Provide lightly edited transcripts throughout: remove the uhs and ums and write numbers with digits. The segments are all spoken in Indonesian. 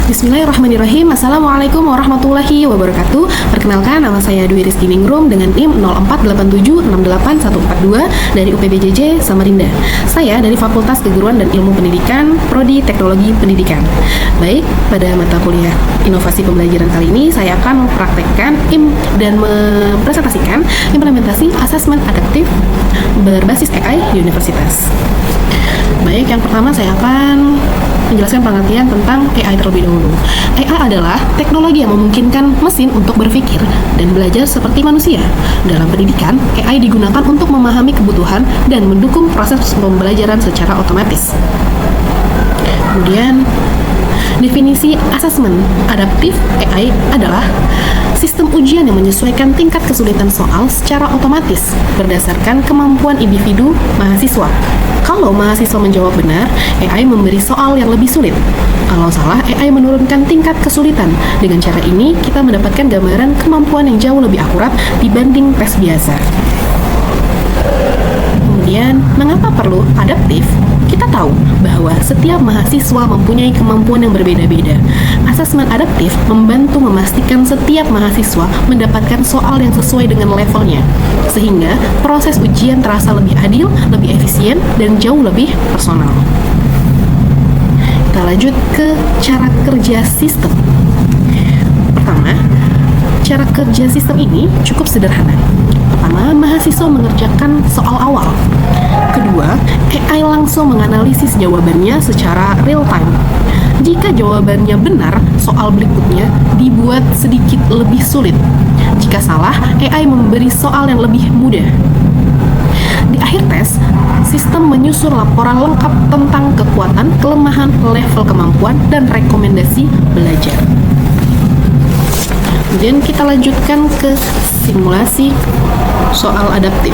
Bismillahirrahmanirrahim. Assalamualaikum warahmatullahi wabarakatuh. Perkenalkan, nama saya Dwi Rizky Ningrum dengan NIM 048768142 dari UPBJJ Samarinda. Saya dari Fakultas Keguruan dan Ilmu Pendidikan, Prodi Teknologi Pendidikan. Baik, pada mata kuliah Inovasi Pembelajaran kali ini saya akan mempraktekkan dan mempresentasikan implementasi asesmen adaptif berbasis AI di universitas. Baik, yang pertama saya akan menjelaskan pengertian tentang AI terlebih dahulu. AI adalah teknologi yang memungkinkan mesin untuk berpikir dan belajar seperti manusia. Dalam pendidikan, AI digunakan untuk memahami kebutuhan dan mendukung proses pembelajaran secara otomatis. Kemudian, definisi asesmen adaptif AI adalah sistem ujian yang menyesuaikan tingkat kesulitan soal secara otomatis berdasarkan kemampuan individu mahasiswa. Kalau mahasiswa menjawab benar, AI memberi soal yang lebih sulit. Kalau salah, AI menurunkan tingkat kesulitan. Dengan cara ini, kita mendapatkan gambaran kemampuan yang jauh lebih akurat dibanding tes biasa. Kemudian, mengapa perlu adaptif? Kita tahu bahwa setiap mahasiswa mempunyai kemampuan yang berbeda-beda. Asesmen adaptif membantu memastikan setiap mahasiswa mendapatkan soal yang sesuai dengan levelnya, sehingga proses ujian terasa lebih adil, lebih efisien, dan jauh lebih personal. Kita lanjut ke cara kerja sistem. Pertama, cara kerja sistem ini cukup sederhana. Pertama, mahasiswa mengerjakan soal awal. Kedua, AI langsung menganalisis jawabannya secara real time. Jika jawabannya benar, soal berikutnya dibuat sedikit lebih sulit. Jika salah, AI memberi soal yang lebih mudah. Di akhir tes, sistem menyusun laporan lengkap tentang kekuatan, kelemahan, level kemampuan, dan rekomendasi belajar. Kemudian kita lanjutkan ke simulasi soal adaptif.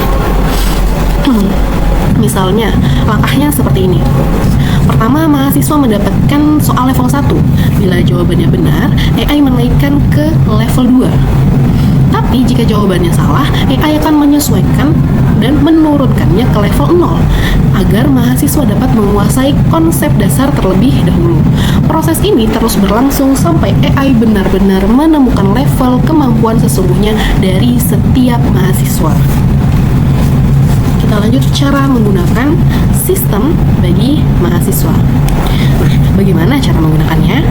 Misalnya, langkahnya seperti ini. Pertama, mahasiswa mendapatkan soal level 1. Bila jawabannya benar, AI menaikkan ke level 2. Tapi jika jawabannya salah, AI akan menyesuaikan dan menurunkannya ke level 0 agar mahasiswa dapat menguasai konsep dasar terlebih dahulu. Proses ini terus berlangsung sampai AI benar-benar menemukan level kemampuan sesungguhnya dari setiap mahasiswa. Kita lanjut cara menggunakan sistem bagi mahasiswa. Nah, bagaimana cara menggunakannya?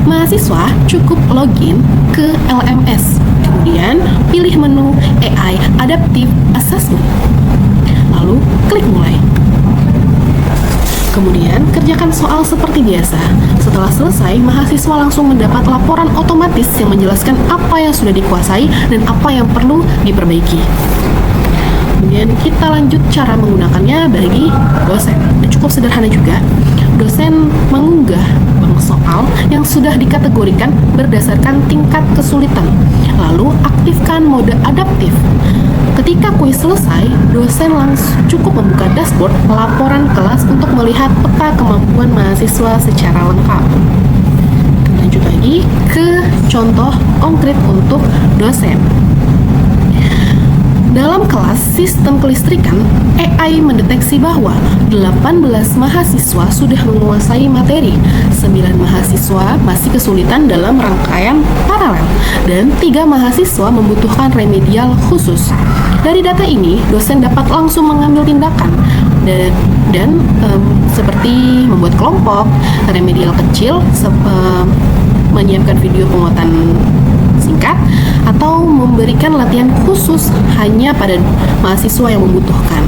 Mahasiswa cukup login ke LMS, kemudian pilih menu AI Adaptive Assessment, lalu klik mulai. Kemudian kerjakan soal seperti biasa. Setelah selesai, mahasiswa langsung mendapat laporan otomatis yang menjelaskan apa yang sudah dikuasai dan apa yang perlu diperbaiki. Kemudian kita lanjut cara menggunakannya bagi dosen. Cukup sederhana juga. Dosen mengunggah bank soal yang sudah dikategorikan berdasarkan tingkat kesulitan. Lalu aktifkan mode adaptif. Ketika kuis selesai, dosen langsung cukup membuka dashboard laporan kelas untuk melihat peta kemampuan mahasiswa secara lengkap. Lanjut lagi ke contoh konkret untuk dosen. Dalam kelas sistem kelistrikan, AI mendeteksi bahwa 18 mahasiswa sudah menguasai materi, 9 mahasiswa masih kesulitan dalam rangkaian paralel, dan 3 mahasiswa membutuhkan remedial khusus. Dari data ini, dosen dapat langsung mengambil tindakan dan seperti membuat kelompok, remedial kecil, menyiapkan video penguatan singkat, atau memberikan latihan khusus hanya pada mahasiswa yang membutuhkan.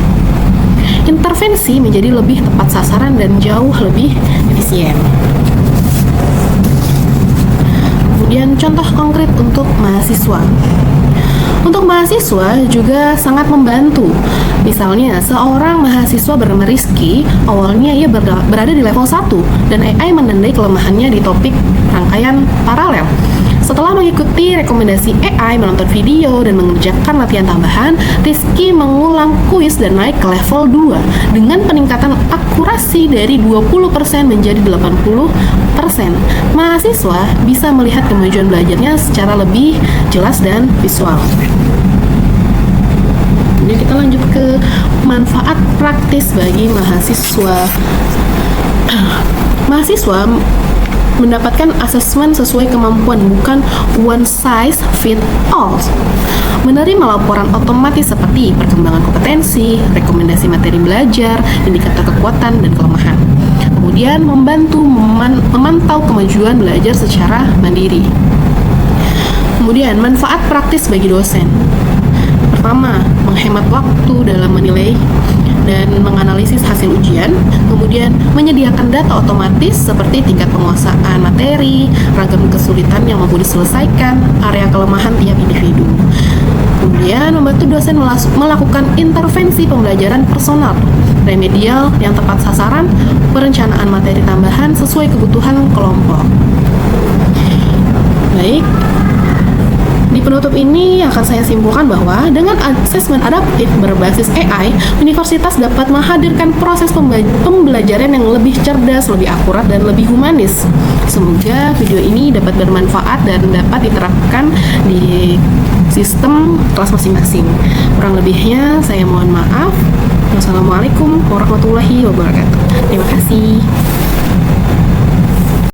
Intervensi menjadi lebih tepat sasaran dan jauh lebih efisien. Kemudian contoh konkret untuk mahasiswa. Untuk mahasiswa juga sangat membantu. Misalnya, seorang mahasiswa bernama Rizky, awalnya ia berada di level 1 dan AI menandai kelemahannya di topik rangkaian paralel. Setelah mengikuti rekomendasi AI, menonton video, dan mengerjakan latihan tambahan, Rizky mengulang kuis dan naik ke level 2 dengan peningkatan akurasi dari 20% menjadi 80%. Mahasiswa bisa melihat kemajuan belajarnya secara lebih jelas dan visual. Jadi kita lanjut ke manfaat praktis bagi mahasiswa. Mahasiswa mendapatkan asesmen sesuai kemampuan, bukan one size fit all. Menerima laporan otomatis seperti perkembangan kompetensi, rekomendasi materi belajar, indikator kekuatan dan kelemahan. Kemudian membantu memantau kemajuan belajar secara mandiri. Kemudian manfaat praktis bagi dosen. Pertama, menghemat waktu dalam menilai dan menganalisis hasil ujian, kemudian menyediakan data otomatis seperti tingkat penguasaan materi, ragam kesulitan yang mampu diselesaikan, area kelemahan tiap individu. Kemudian membantu dosen melakukan intervensi pembelajaran personal, remedial yang tepat sasaran, perencanaan materi tambahan sesuai kebutuhan kelompok. Baik, di penutup ini akan saya simpulkan bahwa dengan asesmen adaptif berbasis AI, universitas dapat menghadirkan proses pembelajaran yang lebih cerdas, lebih akurat, dan lebih humanis. Semoga video ini dapat bermanfaat dan dapat diterapkan di sistem kelas masing-masing. Kurang lebihnya saya mohon maaf. Wassalamualaikum warahmatullahi wabarakatuh. Terima kasih.